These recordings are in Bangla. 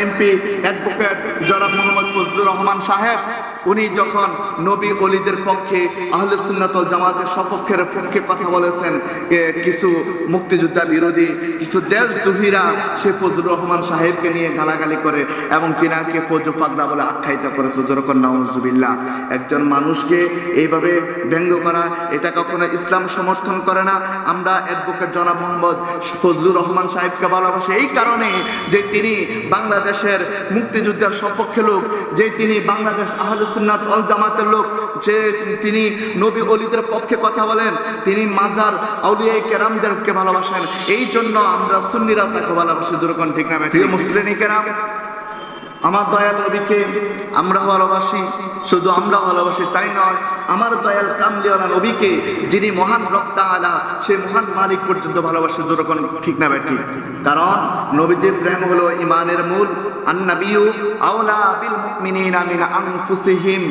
এমপি অ্যাডভোকেট জনাব মোহাম্মদ ফজলুর রহমান সাহেব উনি যখন নবী ওলিদের পক্ষে আহলে সুন্নাত ওয়াল জামাতের সপক্ষের পক্ষে কথা বলেছেন, কিছু মুক্তিযোদ্ধা বিরোধী কিছু দেশদ্রোহীরা সে ফজলুর রহমান সাহেবকে নিয়ে গালাগালি করে এবং তিনাকে ফজু ফাগরা বলে আখ্যায়িত করেছে। জোরকর নাউজুবিল্লাহ। একজন মানুষকে এইভাবে ব্যঙ্গ করা এটা কখনো ইসলাম সমর্থন করে না। আমরা অ্যাডভোকেট জনাব মোহাম্মদ ফজলুর রহমান সাহেবকে ভালোবাসি এই কারণে যে তিনি বাংলাদেশের মুক্তিযুদ্ধের সপক্ষে লোক, যে তিনি বাংলাদেশ আহলে সুন্নাত ওয়াল জামাতের লোক, যে তিনি নবী ওলিদের পক্ষে কথা বলেন, তিনি মাজার আউলিয়া কেরামদেরকে ভালোবাসেন। এই জন্য আমরা সুন্নিরা তাকে ভালোবাসি। যেরকম ঠিক না প্রিয় মুসলিম কেরাম, আমার দয়াল নবীকে আমরা ভালোবাসি। শুধু আমরা ভালোবাসি তাই নয়, আমার দয়াল কামলিওয়ালা নবীকে, যিনি মহান রব তাআলা, সেই মহান মালিক পর্যন্ত ভালোবাসি। যেরকম ঠিক না ঠিক? কারণ নবীজির প্রেম হলো ঈমানের মূল। আন-নাবিয়্যু আওলা বিল মুমিনিনা মিন আনফুসিহিম।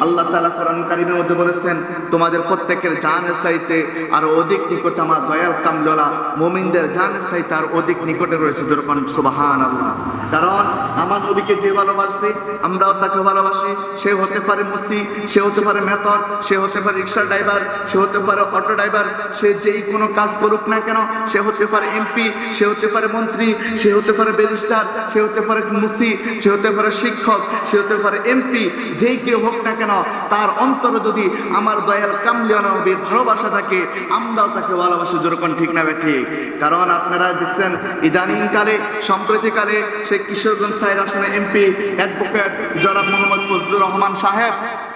আল্লাহ তাআলা কোরআন কারীমের মধ্যে বলেছেন, তোমাদের প্রত্যেকের জানের চাইতে আর অধিক নিকট আমার দয়াল কামলিওয়ালা মুমিনদের জানের চাইতে আর অধিক নিকটে রয়েছে। যেরকম সুবহানাল্লাহ। কারণ আমার নবীকে যে ভালোবাসবে আমরাও তাকে ভালোবাসি। সে হতে পারে মুসি, সে হতে পারে মেথর, সে হতে পারে রিক্সা ড্রাইভার, সে হতে পারে অটো ড্রাইভার, সে যেই কোনো কাজ করুক না কেন, সে হতে পারে এমপি, সে হতে পারে মন্ত্রী, সে হতে পারে ব্যারিস্টার, সে হতে পারে মুসি, সে হতে পারে শিক্ষক, সে হতে পারে এমপি, যেই কেউ হোক না কেন, তার অন্তরে যদি আমার দয়াল কামলিওয়ালা নবীর ভালোবাসা থাকে আমরাও তাকে ভালোবাসি। যেরকম ঠিক না ঠিক? কারণ আপনারা দেখছেন ইদানিংকালে সম্প্রতিকালে সে কিশোরগঞ্জ 4 আসনে এমপি অ্যাডভোকেট জনাব মোহাম্মদ ফজলুর রহমান সাহেব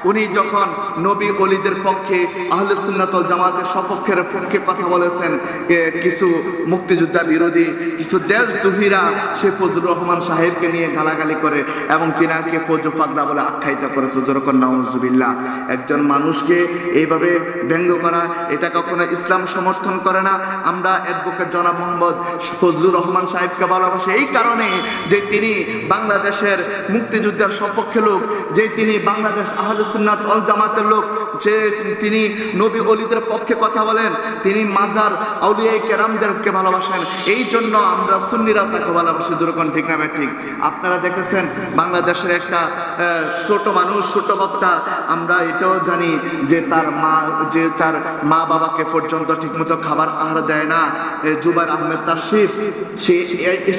উনি যখন নবী ওলিদের পক্ষে আহলে সুন্নাত ওয়াল জামাতের সপক্ষের পক্ষে কথা বলেছেন, কিছু মুক্তিযোদ্ধা বিরোধী কিছু দেশদ্রোহীরা সে ফজলুর রহমান সাহেবকে নিয়ে গালাগালি করে এবং তিনাকে ফজু ফাগরা বলে আখ্যায়িত করেছে। যেরকম নাউজুবিল্লাহ। একজন মানুষকে এইভাবে ব্যঙ্গ করা এটা কখনো ইসলাম সমর্থন করে না। আমরা অ্যাডভোকেট জনাব মোহাম্মদ ফজলুর রহমান সাহেবকে ভালোবাসি এই কারণে যে তিনি বাংলাদেশের মুক্তিযুদ্ধের সপক্ষে লোক, যে তিনি বাংলাদেশ আহলে সুন্নাত ওয়াল জামাতের লোক, যে তিনি নবী ওলিদের পক্ষে কথা বলেন, তিনি মাজার আউলিয়া কেরামদেরকে ভালোবাসেন। এই জন্য আমরা সুন্নিরা তাকে ভালোবাসি। যেরকম ঠিক না ঠিক? আপনারা দেখেছেন বাংলাদেশের একটা ছোট মানুষ, ছোট বক্তা, আমরা এটাও জানি যে তার মা বাবাকে পর্যন্ত ঠিকমতো খাবার আহার দেয় না। জুবাইর আহমেদ তাশরিফ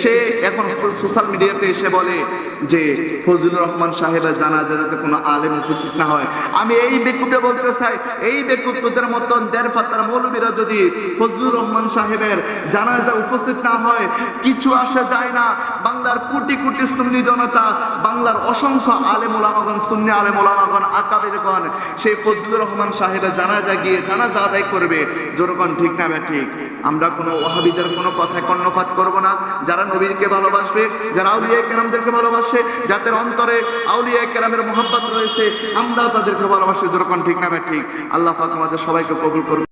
সে এখন সোশ্যাল মিডিয়াতে এসে বলে যে ফজলুর রহমান সাহেবের জানাজা যাতে কোনো আলেম উপস্থিত না হয়। আমি এই বেকুবে বলতে চাই, এই বেকুবদের মতন দেড় ফাতার মৌলবীরা যদি ফজলুর রহমান সাহেবের জানাজা উপস্থিত না হয় কিছু আসে যায় না। বাংলার কোটি কোটি সুন্নি জনতা, বাংলার অসংখ্য আলেম ওলামাগণ, সুন্নি আলেম ওলামাগণ, আকাবিরগণ সেই ফজলুর রহমান সাহেবের জানাজা গিয়ে জানাজা আদায় করবে। যেরকম ঠিক না ঠিক? আমরা কোনো ওয়াহাবিদের কোনো কথায় কর্ণপাত করব না। যারা নবীকে ভালোবাসবে, যারা আউলিয়া কেরামদেরকে ভালোবাসে, যাদের অন্তরে আউলিয়া কেরামের মহব্বত রয়েছে, আমরাও তাদেরকে ভালোবাসি। যেরকম ঠিক না ঠিক? আল্লাহ পাক আমাদের সবাইকে কবুল করুন।